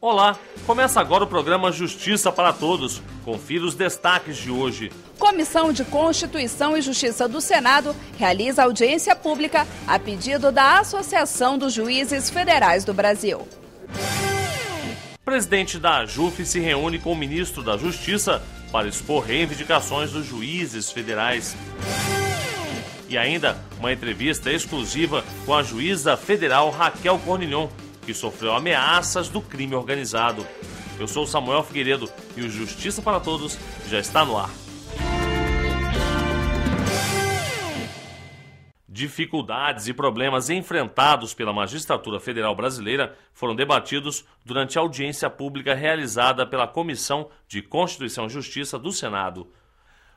Olá, começa agora o programa Justiça para Todos. Confira os destaques de hoje. Comissão de Constituição e Justiça do Senado realiza audiência pública a pedido da Associação dos Juízes Federais do Brasil. Presidente da AJUF se reúne com o ministro da Justiça para expor reivindicações dos juízes federais. E ainda uma entrevista exclusiva com a juíza federal Raquel Cornignon, que sofreu ameaças do crime organizado. Eu sou Samuel Figueiredo e o Justiça para Todos já está no ar. Dificuldades e problemas enfrentados pela magistratura federal brasileira foram debatidos durante a audiência pública realizada pela Comissão de Constituição e Justiça do Senado.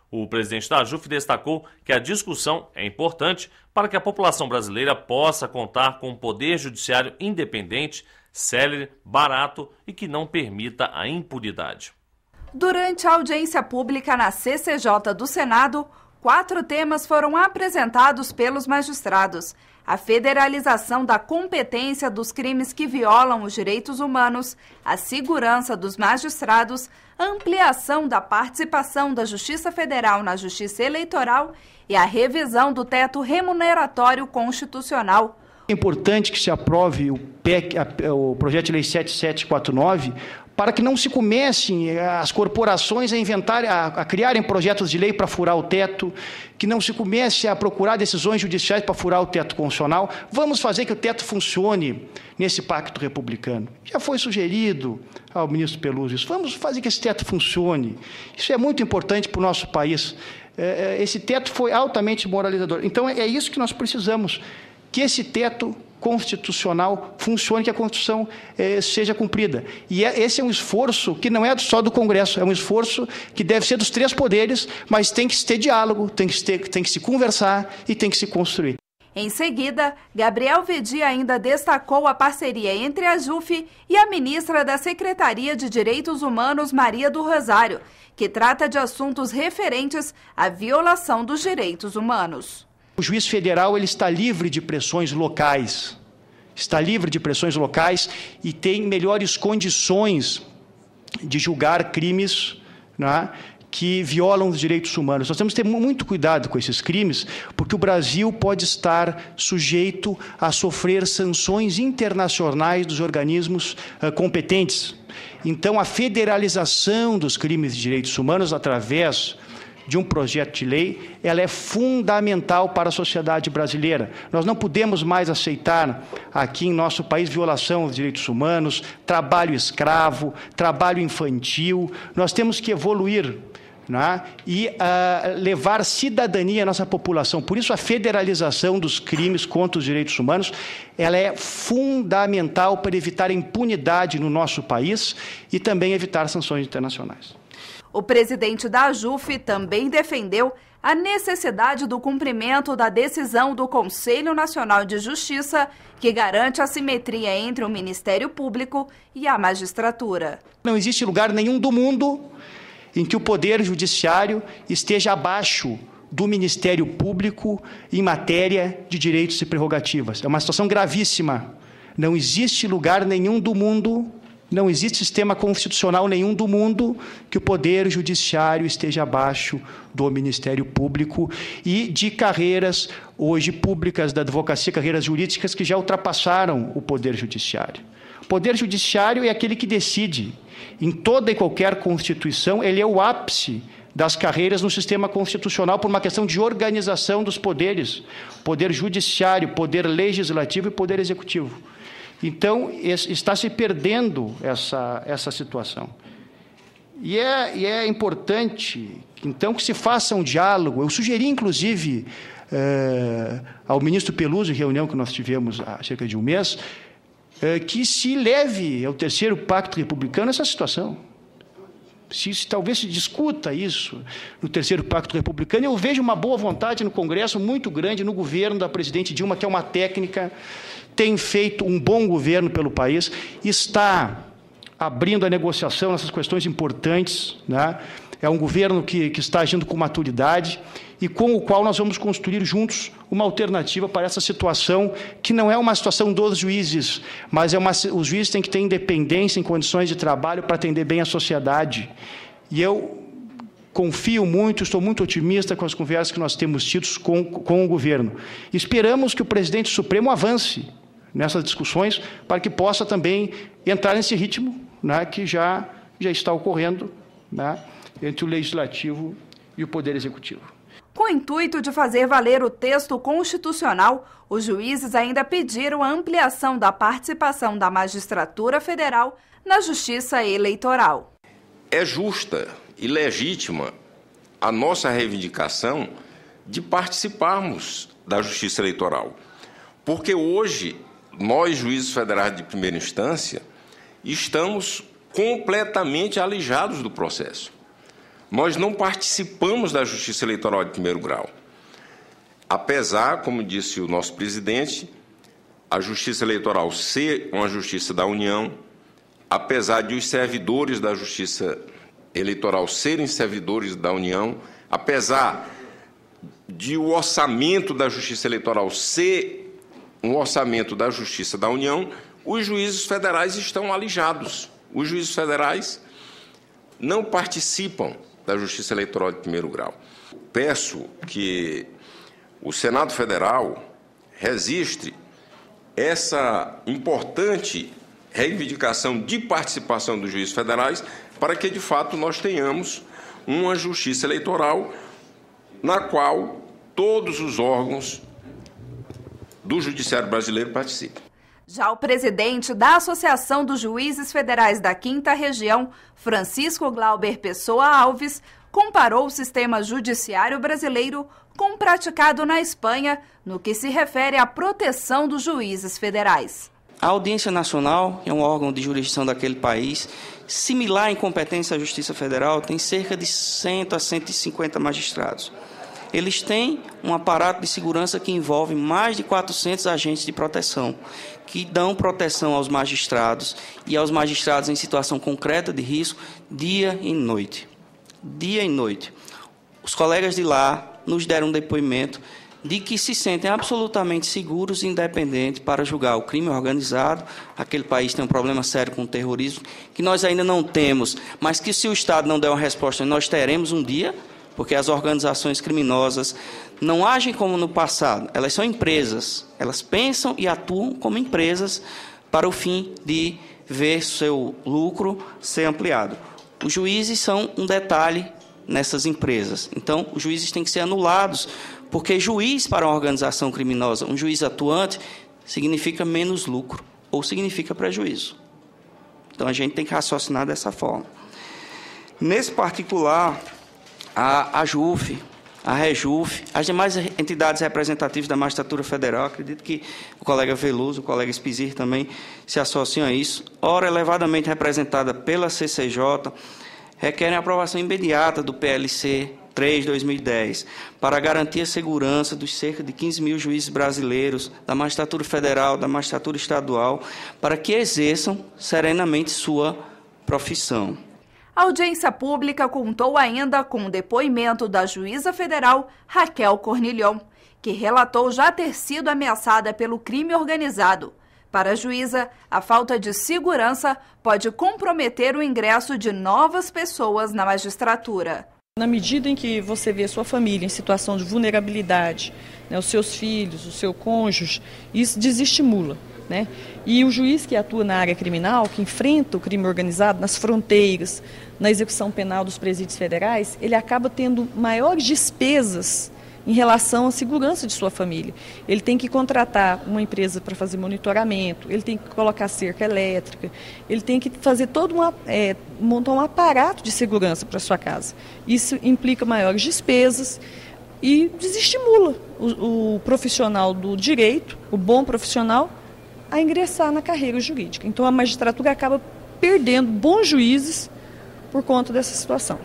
O presidente da AJUF destacou que a discussão é importante para que a população brasileira possa contar com um poder judiciário independente, célere, barato e que não permita a impunidade. Durante a audiência pública na CCJ do Senado, 4 temas foram apresentados pelos magistrados: a federalização da competência dos crimes que violam os direitos humanos, a segurança dos magistrados, a ampliação da participação da Justiça Federal na Justiça Eleitoral e a revisão do teto remuneratório constitucional. É importante que se aprove o projeto de lei 7749 para que não se comecem as corporações a criarem projetos de lei para furar o teto, que não se comece a procurar decisões judiciais para furar o teto constitucional. Vamos fazer que o teto funcione nesse pacto republicano. Já foi sugerido ao ministro Peluso isso. Vamos fazer que esse teto funcione. Isso é muito importante para o nosso país. Esse teto foi altamente moralizador. Então, é isso que nós precisamos, que esse teto constitucional funcione, que a Constituição seja cumprida. E esse é um esforço que não é só do Congresso, é um esforço que deve ser dos 3 poderes, mas tem que ter diálogo, tem que se conversar e tem que se construir. Em seguida, Gabriel Vedi ainda destacou a parceria entre a AJUF e a ministra da Secretaria de Direitos Humanos, Maria do Rosário, que trata de assuntos referentes à violação dos direitos humanos. O juiz federal ele está livre de pressões locais, e tem melhores condições de julgar crimes, né, que violam os direitos humanos. Nós temos que ter muito cuidado com esses crimes, porque o Brasil pode estar sujeito a sofrer sanções internacionais dos organismos competentes. Então, a federalização dos crimes de direitos humanos através de um projeto de lei, ela é fundamental para a sociedade brasileira. Nós não podemos mais aceitar aqui em nosso país violação dos direitos humanos, trabalho escravo, trabalho infantil. Nós temos que evoluir, né, e levar cidadania à nossa população. Por isso, a federalização dos crimes contra os direitos humanos, ela é fundamental para evitar a impunidade no nosso país e também evitar sanções internacionais. O presidente da AJUF também defendeu a necessidade do cumprimento da decisão do Conselho Nacional de Justiça, que garante a simetria entre o Ministério Público e a magistratura. Não existe lugar nenhum do mundo em que o Poder Judiciário esteja abaixo do Ministério Público em matéria de direitos e prerrogativas. É uma situação gravíssima. Não existe lugar nenhum do mundo, não existe sistema constitucional nenhum do mundo que o Poder Judiciário esteja abaixo do Ministério Público e de carreiras hoje públicas da advocacia, carreiras jurídicas que já ultrapassaram o Poder Judiciário. O Poder Judiciário é aquele que decide. Em toda e qualquer Constituição, ele é o ápice das carreiras no sistema constitucional por uma questão de organização dos poderes, Poder Judiciário, Poder Legislativo e Poder Executivo. Então, está se perdendo essa situação. E é importante, então, que se faça um diálogo. Eu sugeri, inclusive, ao ministro Peluso, em reunião que nós tivemos há cerca de um mês, que se leve ao 3º Pacto Republicano essa situação. Talvez se discuta isso no 3º Pacto Republicano. Eu vejo uma boa vontade no Congresso, muito grande, no governo da presidente Dilma, que é uma técnica, tem feito um bom governo pelo país, está abrindo a negociação nessas questões importantes, né, É um governo que está agindo com maturidade e com o qual nós vamos construir juntos uma alternativa para essa situação, que não é uma situação dos juízes, mas os juízes têm que ter independência em condições de trabalho para atender bem a sociedade. E eu confio muito, estou muito otimista com as conversas que nós temos tido com o governo. Esperamos que o presidente Supremo avance nessas discussões para que possa também entrar nesse ritmo, né, que já está ocorrendo, né, entre o Legislativo e o Poder Executivo. Com o intuito de fazer valer o texto constitucional, os juízes ainda pediram a ampliação da participação da magistratura federal na Justiça Eleitoral. É justa e legítima a nossa reivindicação de participarmos da Justiça Eleitoral, porque hoje nós, juízes federais de primeira instância, estamos completamente alijados do processo. Nós não participamos da Justiça Eleitoral de primeiro grau. Apesar, como disse o nosso presidente, a Justiça Eleitoral ser uma justiça da União, apesar de os servidores da Justiça Eleitoral serem servidores da União, apesar de o orçamento da Justiça Eleitoral ser um orçamento da Justiça da União, os juízes federais estão alijados. Os juízes federais não participam da Justiça Eleitoral de primeiro grau. Peço que o Senado Federal registre essa importante reivindicação de participação dos juízes federais para que, de fato, nós tenhamos uma justiça eleitoral na qual todos os órgãos do Judiciário brasileiro participam. Já o presidente da Associação dos Juízes Federais da 5ª Região, Francisco Glauber Pessoa Alves, comparou o sistema judiciário brasileiro com o praticado na Espanha no que se refere à proteção dos juízes federais. A Audiência Nacional, que é um órgão de jurisdição daquele país, similar em competência à Justiça Federal, tem cerca de 100 a 150 magistrados. Eles têm um aparato de segurança que envolve mais de 400 agentes de proteção, que dão proteção aos magistrados e aos magistrados em situação concreta de risco, dia e noite. Dia e noite. Os colegas de lá nos deram um depoimento de que se sentem absolutamente seguros e independentes para julgar o crime organizado. Aquele país tem um problema sério com o terrorismo, que nós ainda não temos, mas que se o Estado não der uma resposta, nós teremos um dia, porque as organizações criminosas não agem como no passado, elas são empresas, elas pensam e atuam como empresas para o fim de ver seu lucro ser ampliado. Os juízes são um detalhe nessas empresas, então os juízes têm que ser anulados, porque juiz para uma organização criminosa, um juiz atuante, significa menos lucro ou significa prejuízo. Então a gente tem que raciocinar dessa forma. Nesse particular, a JUF, a REJUF, as demais entidades representativas da magistratura federal, acredito que o colega Veloso, o colega Spizir também se associam a isso, ora elevadamente representada pela CCJ, requerem a aprovação imediata do PLC 3/2010, para garantir a segurança dos cerca de 15 mil juízes brasileiros, da magistratura federal, da magistratura estadual, para que exerçam serenamente sua profissão. A audiência pública contou ainda com o depoimento da juíza federal Raquel Cornilhon, que relatou já ter sido ameaçada pelo crime organizado. Para a juíza, a falta de segurança pode comprometer o ingresso de novas pessoas na magistratura. Na medida em que você vê a sua família em situação de vulnerabilidade, né, os seus filhos, o seu cônjuge, isso desestimula. Né? E o juiz que atua na área criminal, que enfrenta o crime organizado nas fronteiras, na execução penal dos presídios federais, ele acaba tendo maiores despesas em relação à segurança de sua família. Ele tem que contratar uma empresa para fazer monitoramento, ele tem que colocar cerca elétrica, ele tem que fazer montar um aparato de segurança para sua casa. Isso implica maiores despesas e desestimula o profissional do direito, o bom profissional, a ingressar na carreira jurídica. Então a magistratura acaba perdendo bons juízes por conta dessa situação.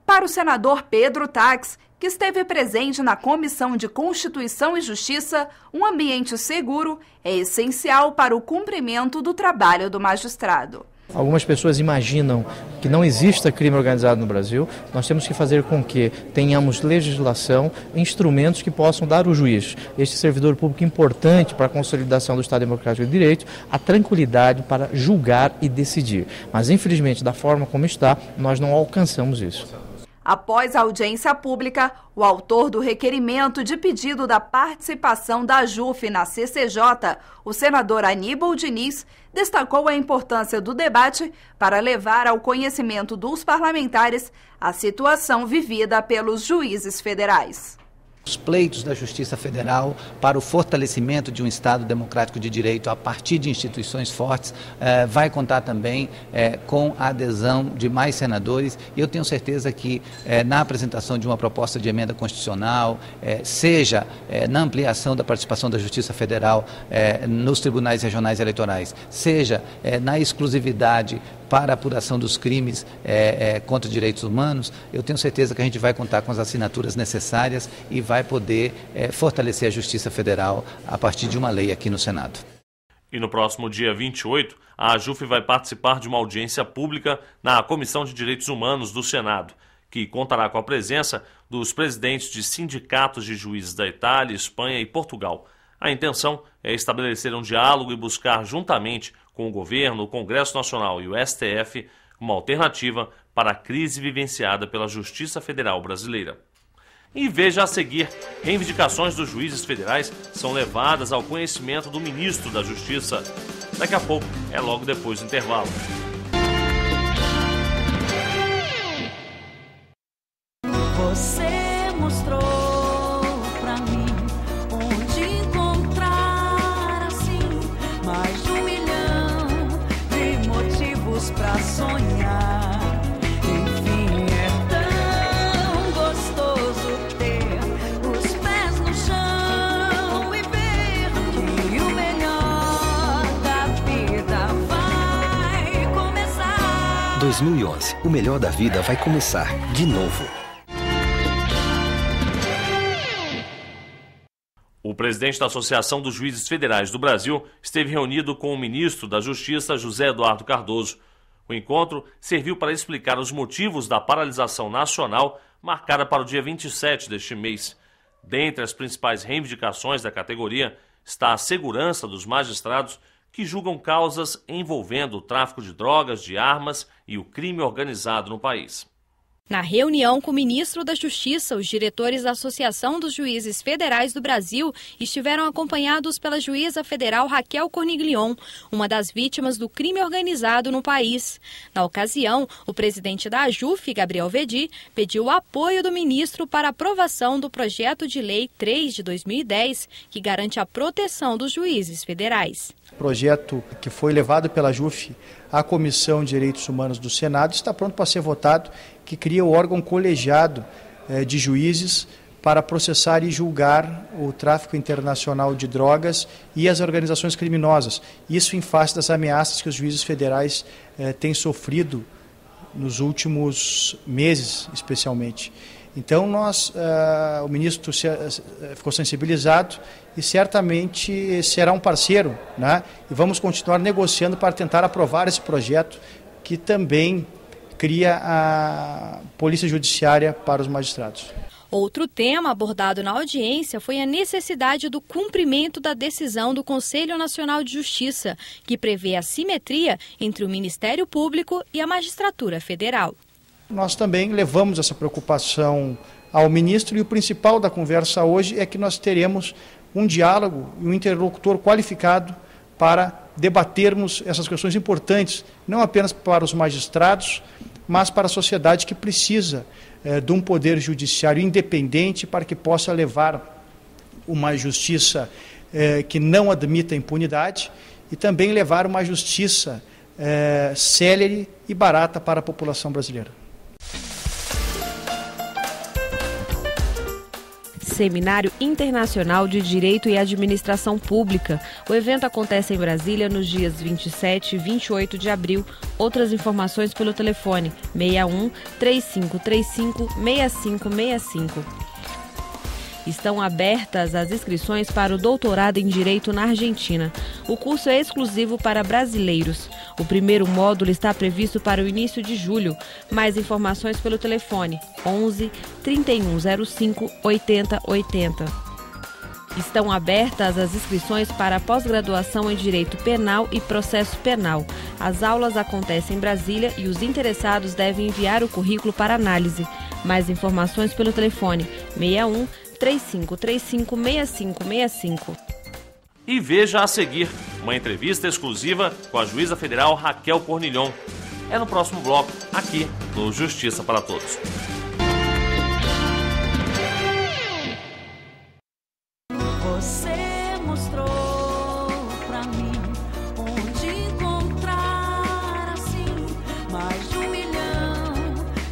Para o senador Pedro Taques, que esteve presente na Comissão de Constituição e Justiça, um ambiente seguro é essencial para o cumprimento do trabalho do magistrado. Algumas pessoas imaginam que não exista crime organizado no Brasil. Nós temos que fazer com que tenhamos legislação, instrumentos que possam dar ao juiz, este servidor público importante para a consolidação do Estado Democrático de Direito, a tranquilidade para julgar e decidir. Mas, infelizmente, da forma como está, nós não alcançamos isso. Após a audiência pública, o autor do requerimento de pedido da participação da AJUF na CCJ, o senador Aníbal Diniz, destacou a importância do debate para levar ao conhecimento dos parlamentares a situação vivida pelos juízes federais. Os pleitos da Justiça Federal para o fortalecimento de um Estado democrático de direito a partir de instituições fortes vai contar também com a adesão de mais senadores, e eu tenho certeza que na apresentação de uma proposta de emenda constitucional, seja na ampliação da participação da Justiça Federal nos tribunais regionais eleitorais, seja na exclusividade para a apuração dos crimes contra direitos humanos, eu tenho certeza que a gente vai contar com as assinaturas necessárias e vai poder fortalecer a Justiça Federal a partir de uma lei aqui no Senado. E no próximo dia 28, a AJUF vai participar de uma audiência pública na Comissão de Direitos Humanos do Senado, que contará com a presença dos presidentes de sindicatos de juízes da Itália, Espanha e Portugal. A intenção é estabelecer um diálogo e buscar, juntamente com o governo, o Congresso Nacional e o STF, uma alternativa para a crise vivenciada pela Justiça Federal brasileira. E veja a seguir, reivindicações dos juízes federais são levadas ao conhecimento do ministro da Justiça. Daqui a pouco, é logo depois do intervalo. Você mostrou pra mim onde encontrar assim mais de 1 milhão de motivos pra sonhar. Enfim, é tão gostoso ter os pés no chão e ver que o melhor da vida vai começar. 2011, o melhor da vida vai começar de novo. O presidente da Associação dos Juízes Federais do Brasil esteve reunido com o ministro da Justiça, José Eduardo Cardoso. O encontro serviu para explicar os motivos da paralisação nacional marcada para o dia 27 deste mês. Dentre as principais reivindicações da categoria está a segurança dos magistrados que julgam causas envolvendo o tráfico de drogas, de armas e o crime organizado no país. Na reunião com o ministro da Justiça, os diretores da Associação dos Juízes Federais do Brasil estiveram acompanhados pela juíza federal Raquel Corniglion, uma das vítimas do crime organizado no país. Na ocasião, o presidente da AJUF, Gabriel Vedi, pediu o apoio do ministro para a aprovação do projeto de lei 3 de 2010, que garante a proteção dos juízes federais. O projeto que foi levado pela AJUF à Comissão de Direitos Humanos do Senado está pronto para ser votado, que cria o órgão colegiado de juízes para processar e julgar o tráfico internacional de drogas e as organizações criminosas. Isso em face das ameaças que os juízes federais têm sofrido nos últimos meses, especialmente. Então, o ministro ficou sensibilizado e certamente será um parceiro, né? E vamos continuar negociando para tentar aprovar esse projeto que também cria a Polícia Judiciária para os magistrados. Outro tema abordado na audiência foi a necessidade do cumprimento da decisão do Conselho Nacional de Justiça, que prevê a simetria entre o Ministério Público e a Magistratura Federal. Nós também levamos essa preocupação ao ministro e o principal da conversa hoje é que nós teremos um diálogo e um interlocutor qualificado para debatermos essas questões importantes, não apenas para os magistrados, mas para a sociedade que precisa de um poder judiciário independente para que possa levar uma justiça que não admita impunidade e também levar uma justiça célere e barata para a população brasileira. Seminário Internacional de Direito e Administração Pública. O evento acontece em Brasília nos dias 27 e 28 de abril. Outras informações pelo telefone 61 3535 6565. Estão abertas as inscrições para o doutorado em Direito na Argentina. O curso é exclusivo para brasileiros. O primeiro módulo está previsto para o início de julho. Mais informações pelo telefone 11 3105 8080. Estão abertas as inscrições para a pós-graduação em Direito Penal e Processo Penal. As aulas acontecem em Brasília e os interessados devem enviar o currículo para análise. Mais informações pelo telefone 61 3535 6565. E veja a seguir uma entrevista exclusiva com a juíza federal Raquel Cornilhon. É no próximo bloco, aqui no Justiça para Todos. Você mostrou pra mim onde encontrar assim mais de 1 milhão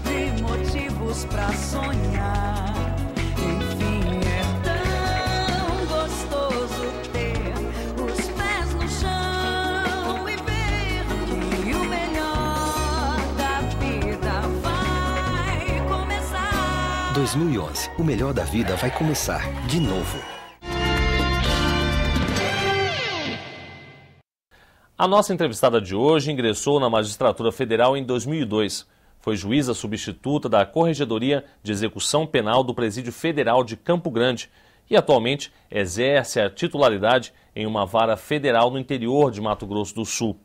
de motivos pra sonhar. Enfim, é tão gostoso ter os pés no chão e ver que o melhor da vida vai começar. 2011, o melhor da vida vai começar de novo. A nossa entrevistada de hoje ingressou na Magistratura Federal em 2002. Foi juíza substituta da Corregedoria de Execução Penal do Presídio Federal de Campo Grande e atualmente exerce a titularidade em uma vara federal no interior de Mato Grosso do Sul.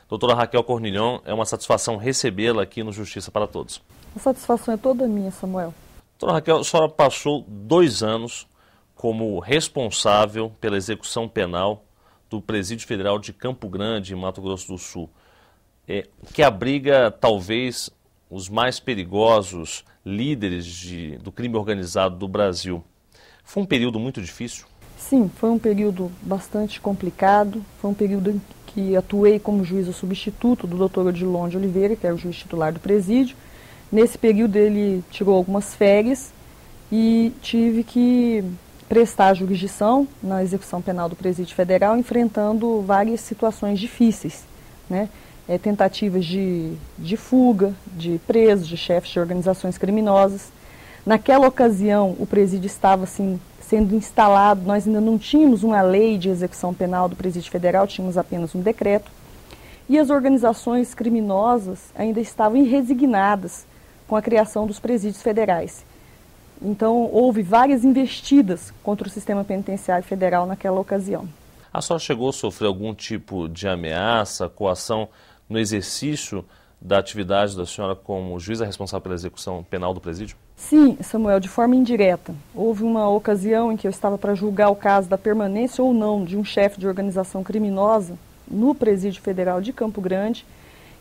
Doutora Raquel Cornilhon, é uma satisfação recebê-la aqui no Justiça para Todos. A satisfação é toda minha, Samuel. Doutora Raquel, a senhora passou 2 anos como responsável pela execução penal do Presídio Federal de Campo Grande, em Mato Grosso do Sul, que abriga talvez os mais perigosos líderes do crime organizado do Brasil. Foi um período muito difícil? Sim, foi um período bastante complicado, foi um período em que atuei como juíza substituto do Dr. Odilon de Oliveira, que era o juiz titular do presídio. Nesse período ele tirou algumas férias e tive que prestar jurisdição na execução penal do Presídio Federal, enfrentando várias situações difíceis, né? Tentativas de fuga, de presos, de chefes de organizações criminosas. Naquela ocasião, o presídio estava assim, sendo instalado, nós ainda não tínhamos uma lei de execução penal do Presídio Federal, tínhamos apenas um decreto, e as organizações criminosas ainda estavam irresignadas com a criação dos presídios federais. Então, houve várias investidas contra o sistema penitenciário federal naquela ocasião. A senhora chegou a sofrer algum tipo de ameaça, coação no exercício da atividade da senhora como juíza responsável pela execução penal do presídio? Sim, Samuel, de forma indireta. Houve uma ocasião em que eu estava para julgar o caso da permanência ou não de um chefe de organização criminosa no Presídio Federal de Campo Grande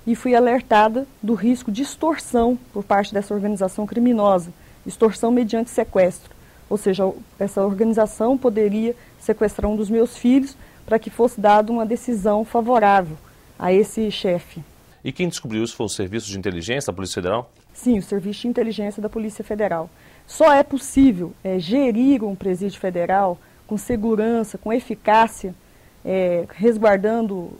e fui alertada do risco de extorsão por parte dessa organização criminosa. Extorsão mediante sequestro, ou seja, essa organização poderia sequestrar um dos meus filhos para que fosse dada uma decisão favorável a esse chefe. E quem descobriu isso foi o Serviço de Inteligência da Polícia Federal? Sim, o Serviço de Inteligência da Polícia Federal. Só é possível gerir um presídio federal com segurança, com eficácia, resguardando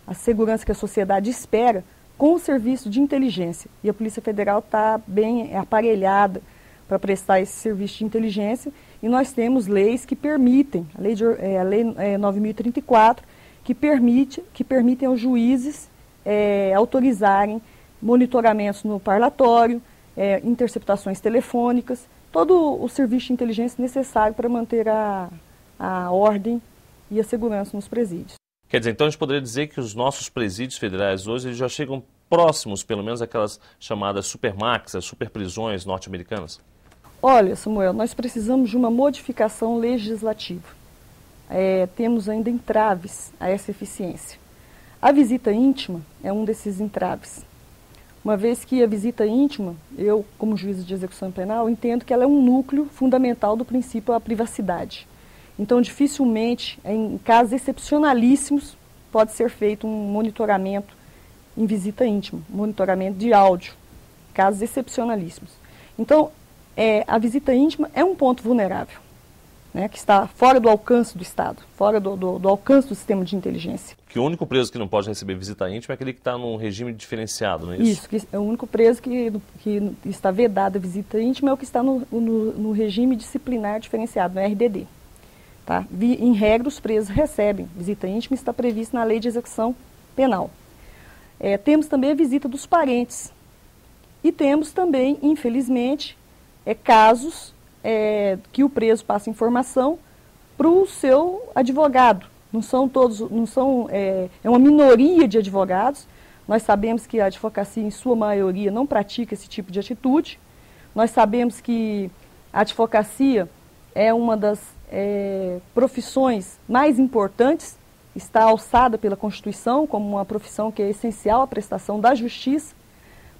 a segurança que a sociedade espera, com o Serviço de Inteligência. E a Polícia Federal está bem aparelhada para prestar esse serviço de inteligência, e nós temos leis que permitem, a Lei 9.034, que permitem aos juízes autorizarem monitoramentos no parlatório, interceptações telefônicas, todo o serviço de inteligência necessário para manter a ordem e a segurança nos presídios. Quer dizer, então a gente poderia dizer que os nossos presídios federais hoje eles já chegam próximos, pelo menos, aquelas chamadas supermax, as superprisões norte-americanas? Olha, Samuel, nós precisamos de uma modificação legislativa. Temos ainda entraves a essa eficiência. A visita íntima é um desses entraves. Uma vez que a visita íntima, eu, como juíza de execução penal, entendo que ela é um núcleo fundamental do princípio da privacidade. Então, dificilmente, em casos excepcionalíssimos, pode ser feito um monitoramento em visita íntima, monitoramento de áudio, casos excepcionalíssimos. Então, a visita íntima é um ponto vulnerável. né, que está fora do alcance do Estado, fora do alcance do sistema de inteligência. Que o único preso que não pode receber visita íntima é aquele que está num regime diferenciado, não é isso? Isso, que é o único preso que está vedado a visita íntima é o que está no regime disciplinar diferenciado, no RDD. Tá? Em regra, os presos recebem visita íntima, está previsto na Lei de Execução Penal. Temos também a visita dos parentes. E temos também, infelizmente, casos que o preso passa informação para o seu advogado. Não são todos, é uma minoria de advogados. Nós sabemos que a advocacia, em sua maioria, não pratica esse tipo de atitude. Nós sabemos que a advocacia é uma das profissões mais importantes, está alçada pela Constituição como uma profissão que é essencial à prestação da justiça,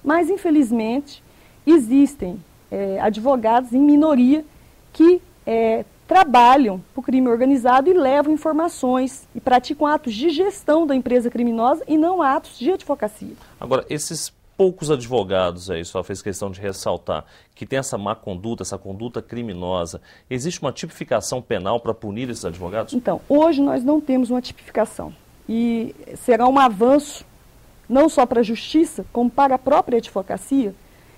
mas, infelizmente, existem advogados em minoria que trabalham para o crime organizado e levam informações e praticam atos de gestão da empresa criminosa e não atos de advocacia. Agora, esses poucos advogados aí, só fez questão de ressaltar, que tem essa má conduta, essa conduta criminosa, existe uma tipificação penal para punir esses advogados? Então, hoje nós não temos uma tipificação e será um avanço não só para a justiça, como para a própria advocacia,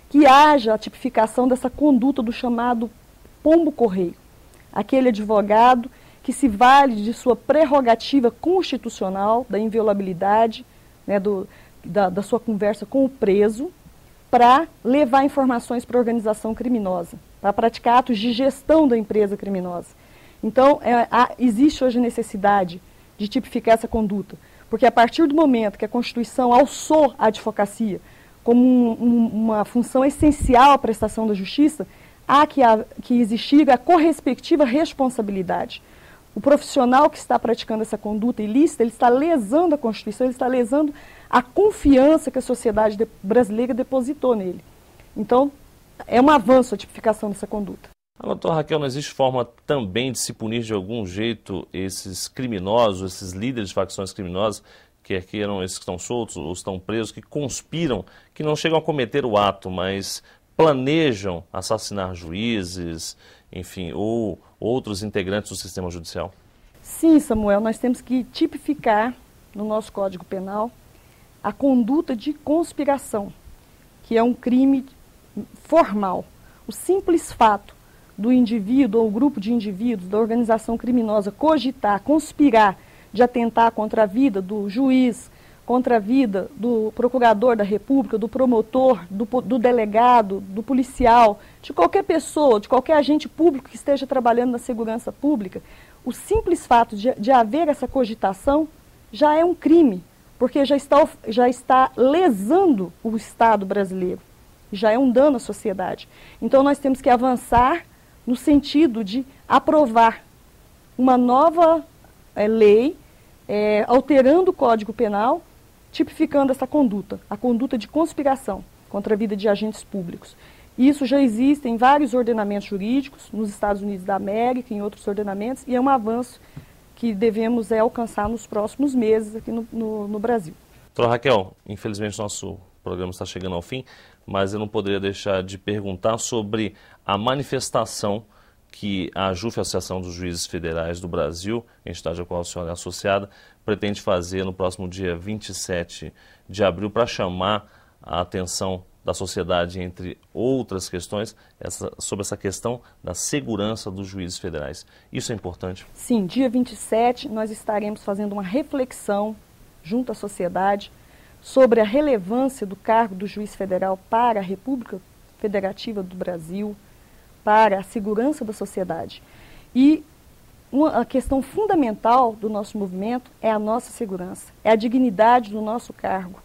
que haja a tipificação dessa conduta do chamado pombo-correio. Aquele advogado que se vale de sua prerrogativa constitucional, da inviolabilidade, né, da sua conversa com o preso, para levar informações para a organização criminosa, para praticar atos de gestão da empresa criminosa. Então, existe hoje a necessidade de tipificar essa conduta, porque a partir do momento que a Constituição alçou a advocacia como uma função essencial à prestação da justiça, há que existir a correspectiva responsabilidade. O profissional que está praticando essa conduta ilícita, ele está lesando a Constituição, ele está lesando a confiança que a sociedade brasileira depositou nele. Então, é um avanço a tipificação dessa conduta. Agora, doutora Raquel, não existe forma também de se punir de algum jeito esses criminosos, esses líderes de facções criminosas, quer queiram esses que estão soltos ou estão presos, que conspiram, que não chegam a cometer o ato, mas planejam assassinar juízes, enfim, ou outros integrantes do sistema judicial? Sim, Samuel, nós temos que tipificar no nosso Código Penal a conduta de conspiração, que é um crime formal. O simples fato do indivíduo ou grupo de indivíduos, da organização criminosa, cogitar, conspirar de atentar contra a vida do juiz, contra a vida do procurador da República, do promotor, do delegado, do policial, de qualquer pessoa, de qualquer agente público que esteja trabalhando na segurança pública, o simples fato de haver essa cogitação já é um crime, porque já está lesando o Estado brasileiro, já é um dano à sociedade. Então nós temos que avançar no sentido de aprovar uma nova lei, alterando o Código Penal, tipificando essa conduta, a conduta de conspiração contra a vida de agentes públicos. Isso já existe em vários ordenamentos jurídicos, nos Estados Unidos da América, em outros ordenamentos, e é um avanço que devemos alcançar nos próximos meses aqui no Brasil. Doutora Raquel, infelizmente nosso programa está chegando ao fim, mas eu não poderia deixar de perguntar sobre a manifestação que a AJUF, Associação dos Juízes Federais do Brasil, entidade a qual a senhora é associada, pretende fazer no próximo dia 27 de abril para chamar a atenção da sociedade, entre outras questões, sobre essa questão da segurança dos juízes federais. Isso é importante? Sim, dia 27 nós estaremos fazendo uma reflexão junto à sociedade sobre a relevância do cargo do juiz federal para a República Federativa do Brasil, para a segurança da sociedade. E a questão fundamental do nosso movimento é a nossa segurança, é a dignidade do nosso cargo.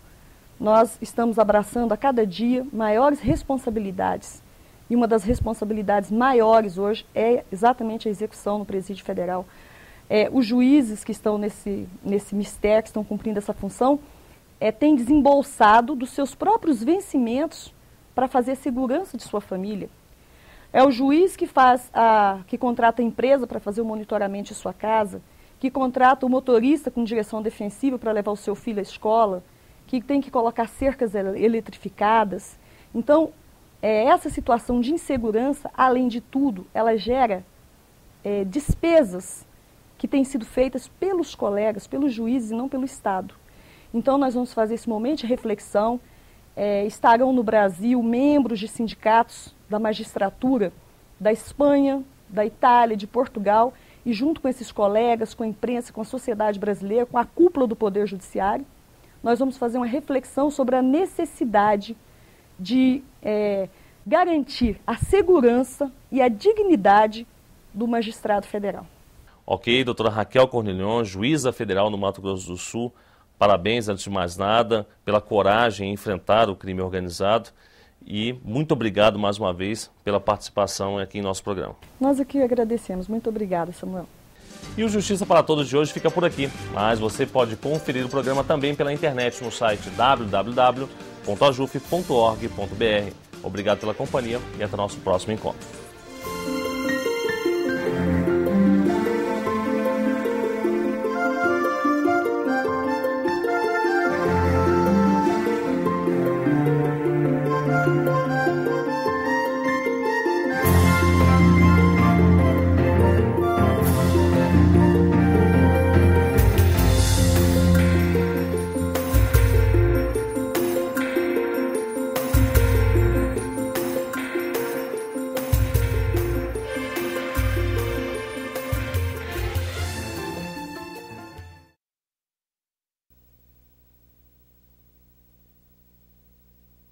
Nós estamos abraçando a cada dia maiores responsabilidades. E uma das responsabilidades maiores hoje é exatamente a execução no Presídio Federal. Os juízes que estão nesse mistério, que estão cumprindo essa função, têm desembolsado dos seus próprios vencimentos para fazer a segurança de sua família. É o juiz que contrata a empresa para fazer o monitoramento de sua casa, que contrata o motorista com direção defensiva para levar o seu filho à escola, que tem que colocar cercas eletrificadas. Então, essa situação de insegurança, além de tudo, ela gera despesas que têm sido feitas pelos colegas, pelos juízes e não pelo Estado. Então nós vamos fazer esse momento de reflexão. Estarão no Brasil membros de sindicatos da magistratura da Espanha, da Itália, de Portugal, e junto com esses colegas, com a imprensa, com a sociedade brasileira, com a cúpula do Poder Judiciário, nós vamos fazer uma reflexão sobre a necessidade de garantir a segurança e a dignidade do magistrado federal. Ok, doutora Raquel Cornigleon, juíza federal no Mato Grosso do Sul, parabéns, antes de mais nada, pela coragem em enfrentar o crime organizado e muito obrigado mais uma vez pela participação aqui em nosso programa. Nós aqui agradecemos. Muito obrigada, Samuel. E o Justiça para Todos de hoje fica por aqui, mas você pode conferir o programa também pela internet no site www.ajuf.org.br. Obrigado pela companhia e até o nosso próximo encontro.